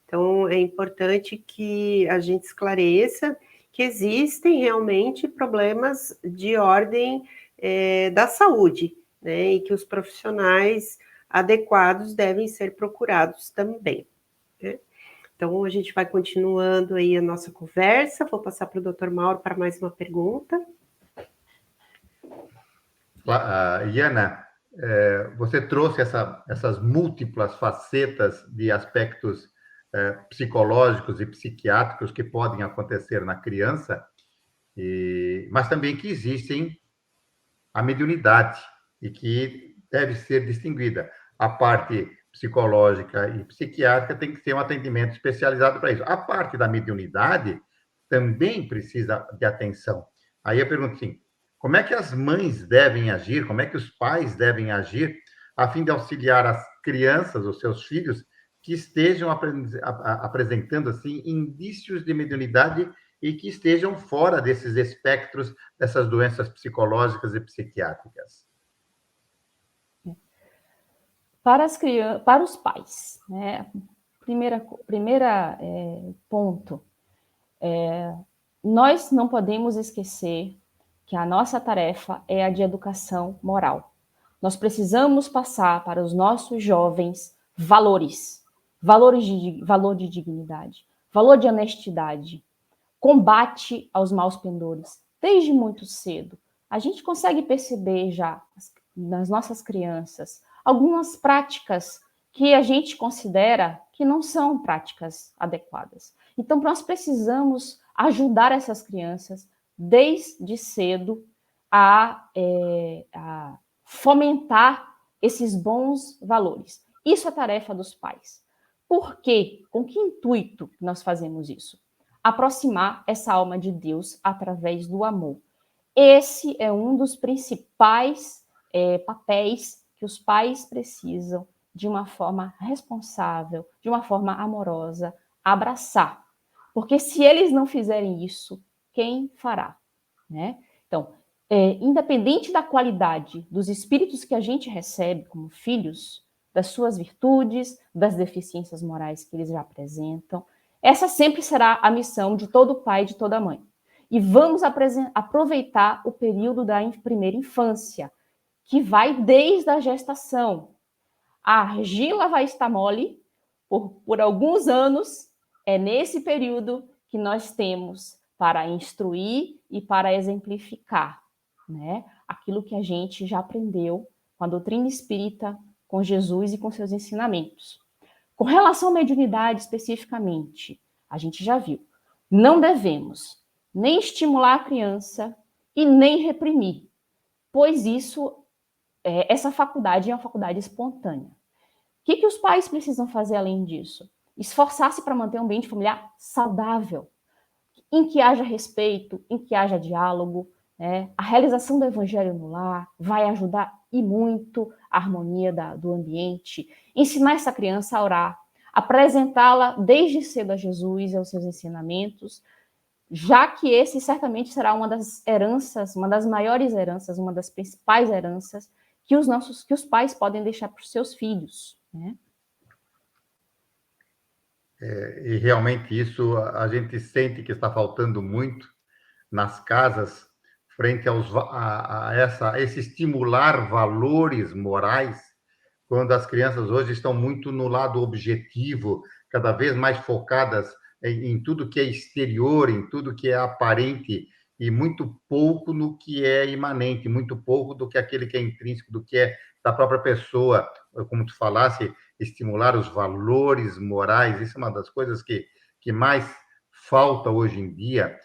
Então, é importante que a gente esclareça que existem realmente problemas de ordem da saúde, né, e que os profissionais adequados devem ser procurados também, né? Então, a gente vai continuando aí a nossa conversa. Vou passar para o Dr. Mauro para mais uma pergunta. Iana, você trouxe essas múltiplas facetas de aspectos psicológicos e psiquiátricos que podem acontecer na criança, mas também que existem a mediunidade e que deve ser distinguida. A parte psicológica e psiquiátrica tem que ter um atendimento especializado para isso. A parte da mediunidade também precisa de atenção. Aí eu pergunto assim, como é que as mães devem agir, como é que os pais devem agir a fim de auxiliar as crianças, os seus filhos, que estejam apresentando assim indícios de mediunidade e que estejam fora desses espectros dessas doenças psicológicas e psiquiátricas? Para os pais, né? Primeira ponto, nós não podemos esquecer que a nossa tarefa é a de educação moral. Nós precisamos passar para os nossos jovens valor de dignidade, valor de honestidade, combate aos maus pendores, desde muito cedo. A gente consegue perceber já nas nossas crianças algumas práticas que a gente considera que não são práticas adequadas. Então, nós precisamos ajudar essas crianças desde cedo a fomentar esses bons valores. Isso é tarefa dos pais. Por quê? Com que intuito nós fazemos isso? Aproximar essa alma de Deus através do amor. Esse é um dos principais papéis que os pais precisam, de uma forma responsável, de uma forma amorosa, abraçar. Porque se eles não fizerem isso, quem fará? Né? Então, independente da qualidade dos espíritos que a gente recebe como filhos, das suas virtudes, das deficiências morais que eles já apresentam, essa sempre será a missão de todo pai e de toda mãe. E vamos aproveitar o período da primeira infância, que vai desde a gestação. A argila vai estar mole por alguns anos. É nesse período que nós temos para instruir e para exemplificar, né, aquilo que a gente já aprendeu com a doutrina espírita, com Jesus e com seus ensinamentos. Com relação à mediunidade especificamente, a gente já viu, não devemos nem estimular a criança e nem reprimir, pois essa faculdade é uma faculdade espontânea. O que os pais precisam fazer além disso? Esforçar-se para manter um ambiente familiar saudável, em que haja respeito, em que haja diálogo, né? A realização do evangelho no lar vai ajudar e muito a harmonia do ambiente. Ensinar essa criança a orar, apresentá-la desde cedo a Jesus e aos seus ensinamentos, já que esse certamente será uma das heranças, uma das maiores heranças, uma das principais heranças que os pais podem deixar para os seus filhos, né? E realmente isso a gente sente que está faltando muito nas casas, frente a esse estimular valores morais, quando as crianças hoje estão muito no lado objetivo, cada vez mais focadas em tudo que é exterior, em tudo que é aparente, e muito pouco no que é imanente, muito pouco do que aquele que é intrínseco, do que é da própria pessoa, como tu falasse, estimular os valores morais, isso é uma das coisas que mais falta hoje em dia,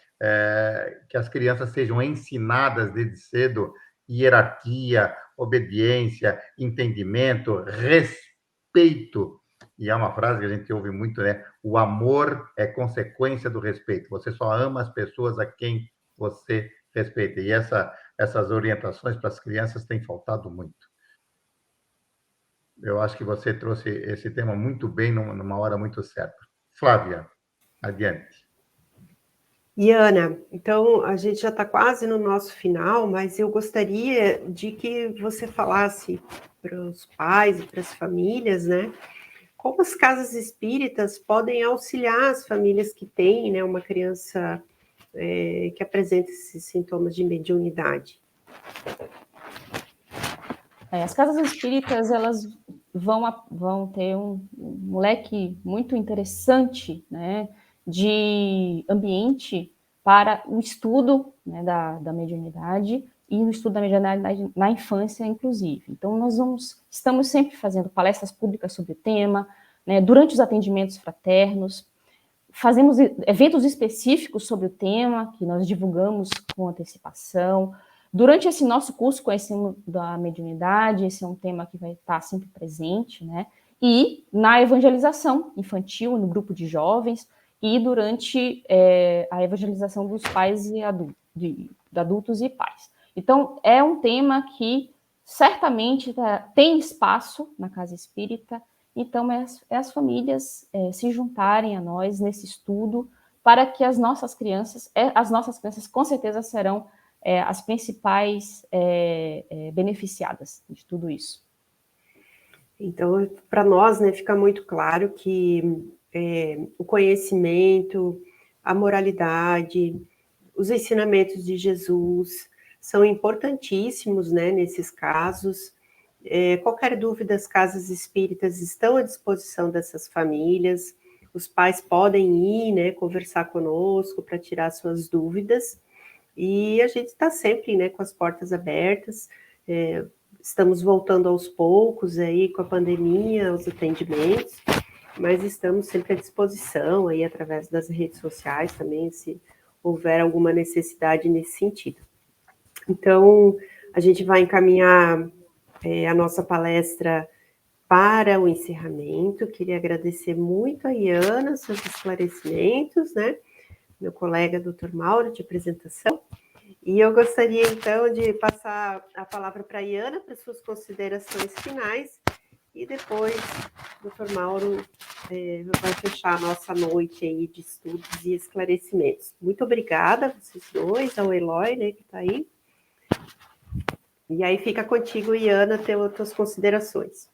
que as crianças sejam ensinadas desde cedo hierarquia, obediência, entendimento, respeito. E é uma frase que a gente ouve muito, né? O amor é consequência do respeito. Você só ama as pessoas a quem você respeita. E essas orientações para as crianças têm faltado muito. Eu acho que você trouxe esse tema muito bem, numa hora muito certa. Flávia, adiante. E Ana, então a gente já está quase no nosso final, mas eu gostaria de que você falasse para os pais e para as famílias, né? Como as casas espíritas podem auxiliar as famílias que têm, né, uma criança que apresenta esses sintomas de mediunidade? As casas espíritas, elas vão ter um leque muito interessante, né, de ambiente para o estudo, né, da mediunidade e o estudo da mediunidade na infância, inclusive. Então, estamos sempre fazendo palestras públicas sobre o tema, né, durante os atendimentos fraternos, fazemos eventos específicos sobre o tema, que nós divulgamos com antecipação. Durante esse nosso curso Conhecendo da Mediunidade, esse é um tema que vai estar sempre presente, né? E na evangelização infantil, no grupo de jovens, e durante a evangelização dos pais e adultos e pais. Então, é um tema que certamente tem espaço na Casa Espírita. Então, as famílias se juntarem a nós nesse estudo para que as nossas crianças com certeza serão as principais beneficiadas de tudo isso. Então, para nós, né, fica muito claro que o conhecimento, a moralidade, os ensinamentos de Jesus são importantíssimos, né, nesses casos. Qualquer dúvida, as casas espíritas estão à disposição dessas famílias. Os pais podem ir, né, conversar conosco para tirar suas dúvidas. E a gente está sempre, né, com as portas abertas. Estamos voltando aos poucos aí com a pandemia, os atendimentos, mas estamos sempre à disposição aí através das redes sociais também, se houver alguma necessidade nesse sentido. Então, a gente vai encaminhar a nossa palestra para o encerramento. Queria agradecer muito a Iana, seus esclarecimentos, né? Meu colega, Dr. Mauro, de apresentação. E eu gostaria, então, de passar a palavra para a Iana, para suas considerações finais, e depois o Dr. Mauro vai fechar a nossa noite aí de estudos e esclarecimentos. Muito obrigada a vocês dois, ao Eloy, né, que está aí. E aí fica contigo, Iana, ter outras considerações.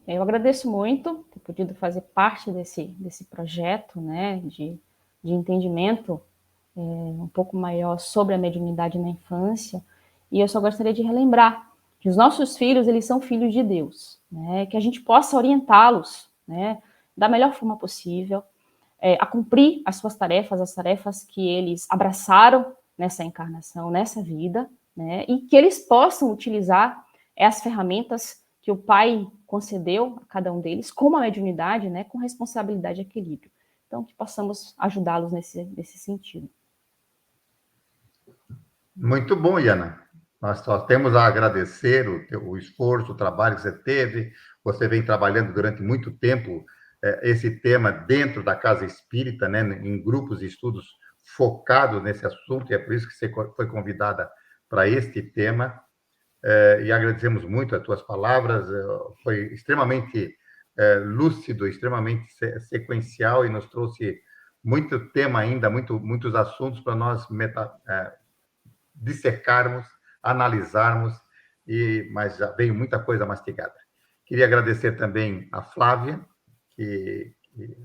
Eu agradeço muito ter podido fazer parte desse projeto, né, de entendimento um pouco maior sobre a mediunidade na infância, e eu só gostaria de relembrar que os nossos filhos, eles são filhos de Deus, né, que a gente possa orientá-los, né, da melhor forma possível, a cumprir as suas tarefas, as tarefas que eles abraçaram nessa encarnação, nessa vida, né, e que eles possam utilizar as ferramentas que o Pai concedeu a cada um deles, como a mediunidade, né, com responsabilidade e equilíbrio. Então, que possamos ajudá-los nesse sentido. Muito bom, Iana. Nós só temos a agradecer o esforço, o trabalho que você teve. Você vem trabalhando durante muito tempo esse tema dentro da Casa Espírita, né, em grupos de estudos focados nesse assunto, e é por isso que você foi convidada para este tema. E agradecemos muito as tuas palavras. Foi extremamente lúcido, extremamente sequencial, e nos trouxe muito tema ainda, muitos assuntos para nós dissecarmos, analisarmos, mas já veio muita coisa mastigada. Queria agradecer também a Flávia,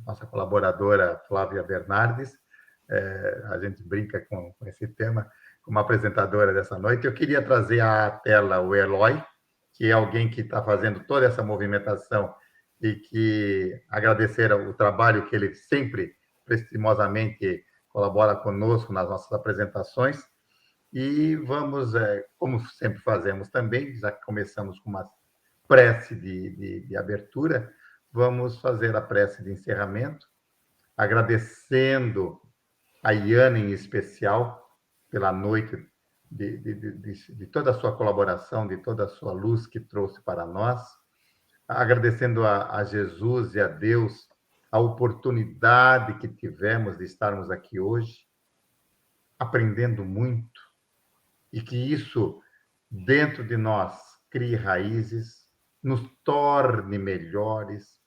nossa colaboradora Flávia Bernardes, a gente brinca com esse tema, como apresentadora dessa noite. Eu queria trazer à tela o Eloy, que é alguém que está fazendo toda essa movimentação e que agradecer o trabalho que ele sempre prestimosamente colabora conosco nas nossas apresentações. E vamos, como sempre fazemos também, já que começamos com uma prece de abertura, vamos fazer a prece de encerramento, agradecendo a Iana em especial pela noite, de toda a sua colaboração, de toda a sua luz que trouxe para nós, agradecendo a Jesus e a Deus a oportunidade que tivemos de estarmos aqui hoje, aprendendo muito, e que isso, dentro de nós, crie raízes, nos torne melhores,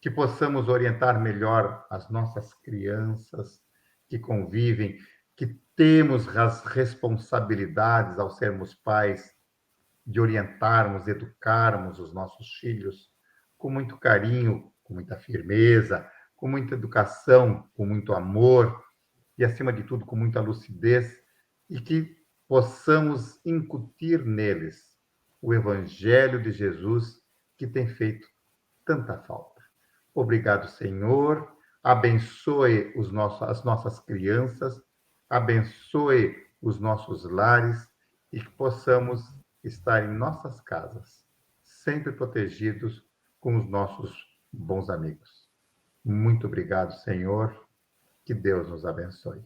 que possamos orientar melhor as nossas crianças que convivem, que temos as responsabilidades ao sermos pais de orientarmos, educarmos os nossos filhos com muito carinho, com muita firmeza, com muita educação, com muito amor e, acima de tudo, com muita lucidez, e que possamos incutir neles o Evangelho de Jesus que tem feito tanta falta. Obrigado, Senhor. Abençoe as nossas crianças, abençoe os nossos lares e que possamos estar em nossas casas, sempre protegidos com os nossos bons amigos. Muito obrigado, Senhor. Que Deus nos abençoe.